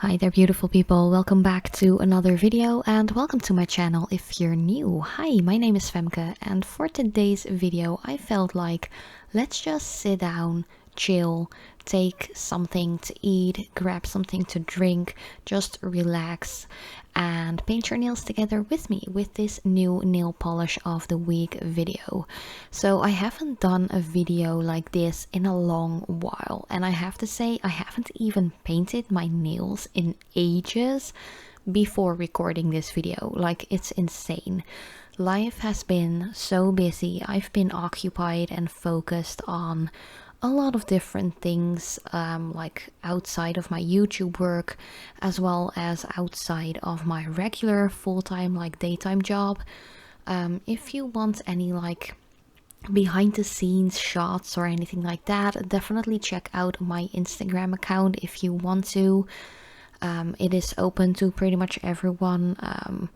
Hi there beautiful people, welcome back to another video and welcome to my channel if you're new. Hi, my name is Femke and for today's video I felt like let's just sit down, chill, take something to eat, grab something to drink, just relax and paint your nails together with me with this new nail polish of the week video. So I haven't done a video like this in a long while and I have to say I haven't even painted my nails in ages before recording this video. Like, it's insane. Life has been so busy. I've been occupied and focused on a lot of different things, like outside of my YouTube work as well as outside of my regular full-time like daytime job. If you want any like behind the scenes shots or anything like that, definitely check out my Instagram account if you want to. It is open to pretty much everyone,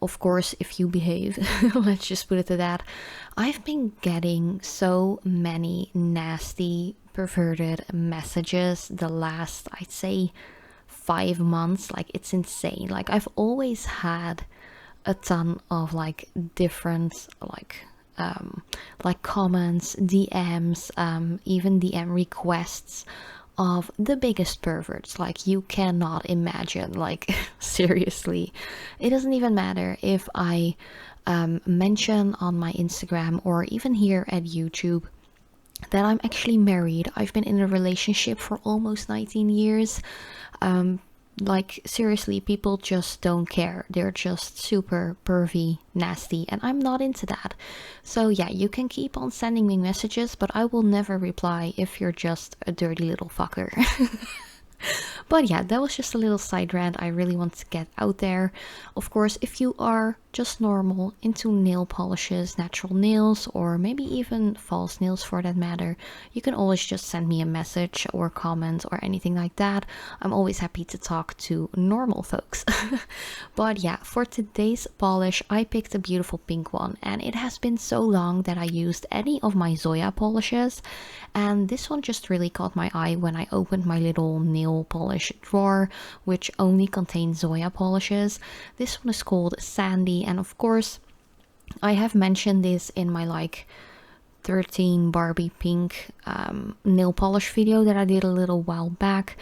of course if you behave. Let's just put it to that. I've been getting so many nasty perverted messages the last, I'd say, 5 months. Like, it's insane. Like, I've always had a ton of like different like comments, DMs, even DM requests of the biggest perverts. Like, you cannot imagine. Like, seriously, it doesn't even matter if I mention on my Instagram or even here at YouTube that I'm actually married. I've been in a relationship for almost 19 years. Like, seriously, people just don't care. They're just super pervy, nasty, and I'm not into that. So yeah, you can keep on sending me messages, but I will never reply if you're just a dirty little fucker. But yeah, that was just a little side rant I really want to get out there. Of course, if you are just normal into nail polishes, natural nails, or maybe even false nails for that matter, you can always just send me a message or comment or anything like that. I'm always happy to talk to normal folks. But yeah, for today's polish I picked a beautiful pink one, and it has been so long that I used any of my Zoya polishes, and this one just really caught my eye when I opened my little nail polish drawer which only contains Zoya polishes. This one is called Sandy, and of course I have mentioned this in my like 13 Barbie pink nail polish video that I did a little while back,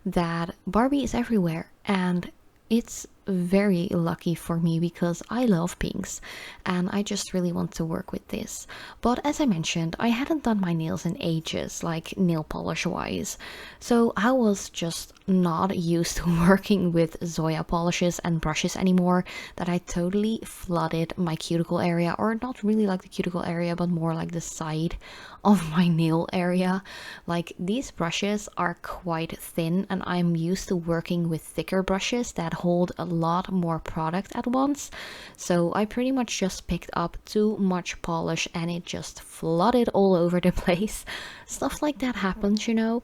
that Barbie is everywhere, and it's very lucky for me because I love pinks and I just really want to work with this. But as I mentioned, I hadn't done my nails in ages, like nail polish wise, so I was just not used to working with Zoya polishes and brushes anymore, that I totally flooded my cuticle area, or not really like the cuticle area but more like the side of my nail area. Like, these brushes are quite thin and I'm used to working with thicker brushes that hold a lot more product at once, so I pretty much just picked up too much polish and it just flooded all over the place. Stuff like that happens, you know.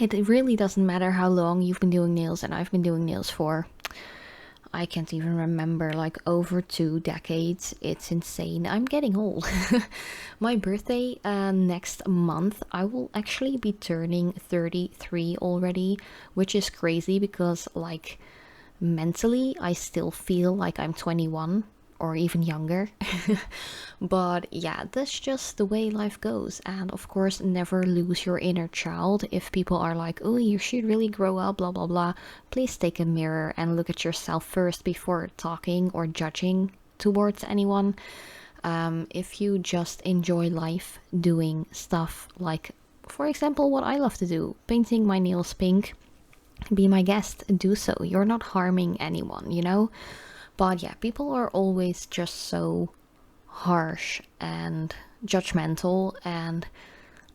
It really doesn't matter how long you've been doing nails, and I've been doing nails for, I can't even remember, like over 2 decades. It's insane. I'm getting old. My birthday next month, I will actually be turning 33 already, which is crazy because like mentally I still feel like I'm 21 or even younger. But yeah, that's just the way life goes. And of course, never lose your inner child. If people are like, oh, you should really grow up, blah blah blah, please take a mirror and look at yourself first before talking or judging towards anyone. If you just enjoy life doing stuff like, for example, what I love to do, painting my nails pink, be my guest, do so. You're not harming anyone, you know. But yeah, people are always just so harsh and judgmental, and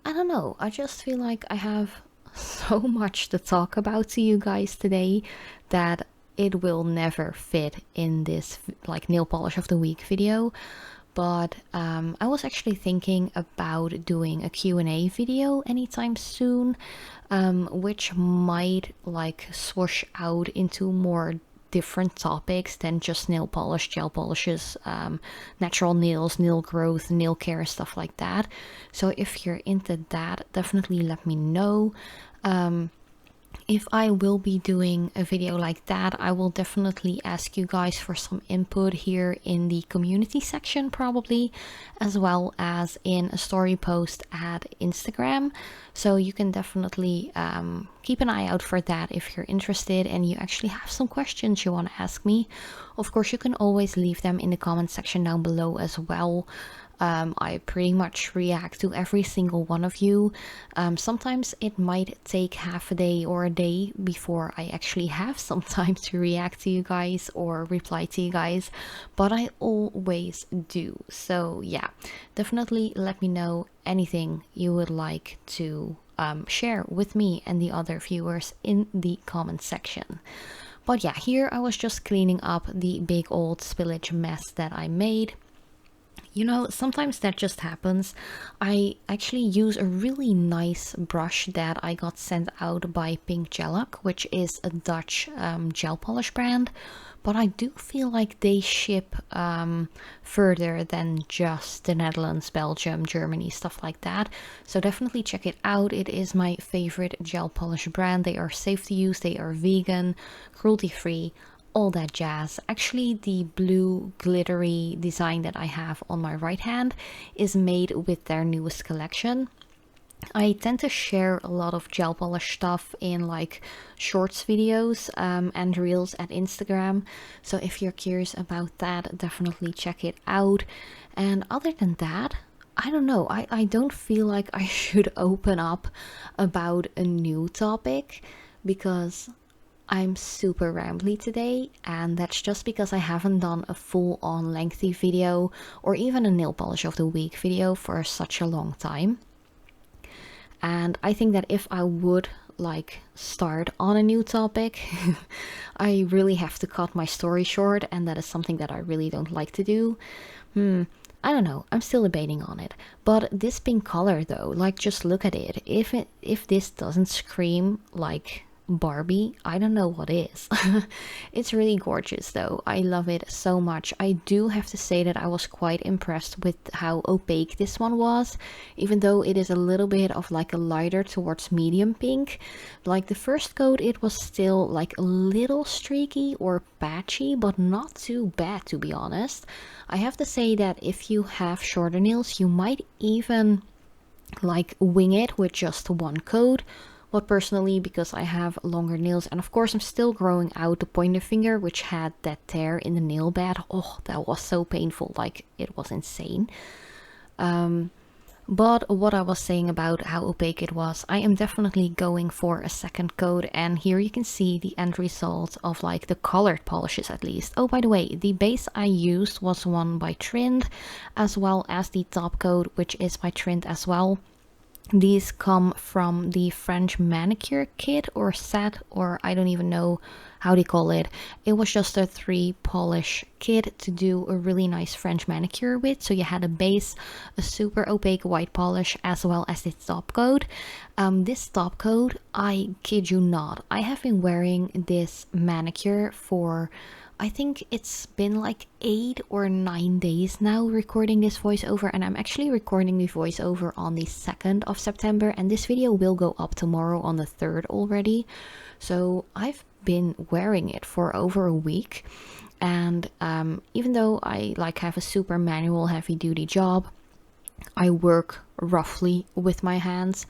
I don't know, I just feel like I have so much to talk about to you guys today that it will never fit in this like nail polish of the week video. But I was actually thinking about doing a Q&A video anytime soon, which might like swoosh out into more different topics than just nail polish, gel polishes, natural nails, nail growth, nail care, stuff like that. So if you're into that, definitely let me know. if I will be doing a video like that, I will definitely ask you guys for some input here in the community section probably, as well as in a story post at Instagram. So you can definitely keep an eye out for that if you're interested and you actually have some questions you want to ask me. Of course, you can always leave them in the comment section down below as well. I pretty much react to every single one of you. Sometimes it might take half a day or a day before I actually have some time to react to you guys or reply to you guys, but I always do. So yeah, definitely let me know anything you would like to share with me and the other viewers in the comment section. But yeah, here I was just cleaning up the big old spillage mess that I made. You know, sometimes that just happens. I actually use a really nice brush that I got sent out by PJR, which is a Dutch gel polish brand. But I do feel like they ship further than just the Netherlands, Belgium, Germany, stuff like that. So definitely check it out. It is my favorite gel polish brand. They are safe to use, they are vegan, cruelty-free, all that jazz. Actually, the blue glittery design that I have on my right hand is made with their newest collection. I tend to share a lot of gel polish stuff in like shorts videos and reels at Instagram. So if you're curious about that, definitely check it out. And other than that, I don't know, I don't feel like I should open up about a new topic because I'm super rambly today, and that's just because I haven't done a full-on lengthy video or even a nail polish of the week video for such a long time. And I think that if I would like start on a new topic, I really have to cut my story short, and that is something that I really don't like to do. I don't know, I'm still debating on it. But this pink color though, like just look at it. If this doesn't scream like Barbie, I don't know what is. It's really gorgeous though. I love it so much. I do have to say that I was quite impressed with how opaque this one was, even though it is a little bit of like a lighter towards medium pink. Like the first coat, it was still like a little streaky or patchy, but not too bad to be honest. I have to say that if you have shorter nails, you might even like wing it with just one coat. But personally, because I have longer nails, and of course I'm still growing out the pointer finger, which had that tear in the nail bed. Oh, that was so painful, like it was insane. But what I was saying about how opaque it was, I am definitely going for a second coat, and here you can see the end result of like the colored polishes at least. Oh, by the way, the base I used was one by Trind, as well as the top coat, which is by Trind as well. These come from the French manicure kit or set, or I don't even know how they call it. It was just a 3 polish kit to do a really nice French manicure with. So you had a base, a super opaque white polish, as well as the top coat. This top coat, I kid you not, I have been wearing this manicure for, I think it's been like 8 or 9 days now recording this voiceover, and I'm actually recording the voiceover on the 2nd of September, and this video will go up tomorrow on the 3rd already. So I've been wearing it for over a week, and even though I like have a super manual heavy duty job, I work roughly with my hands.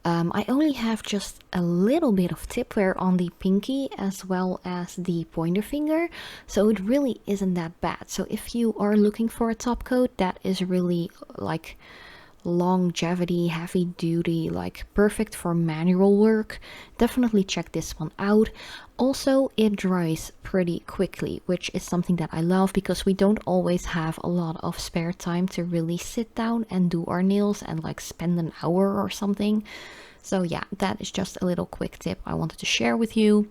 I only have just a little bit of tip wear on the pinky as well as the pointer finger, so it really isn't that bad. So if you are looking for a top coat that is really like longevity, heavy duty, like perfect for manual work, definitely check this one out. Also, it dries pretty quickly, which is something that I love because we don't always have a lot of spare time to really sit down and do our nails and like spend an hour or something. So yeah, that is just a little quick tip I wanted to share with you.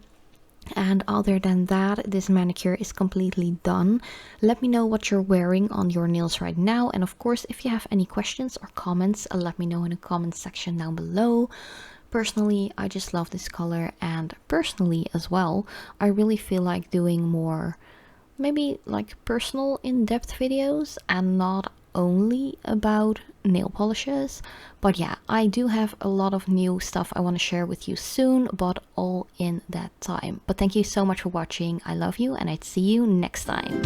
And other than that, this manicure is completely done. Let me know what you're wearing on your nails right now, and of course if you have any questions or comments, let me know in the comment section down below. Personally, I just love this color, and personally as well, I really feel like doing more maybe like personal in-depth videos and not only about nail polishes. But yeah, I do have a lot of new stuff I want to share with you soon, but all in that time. But thank you so much for watching. I love you, and I'd see you next time.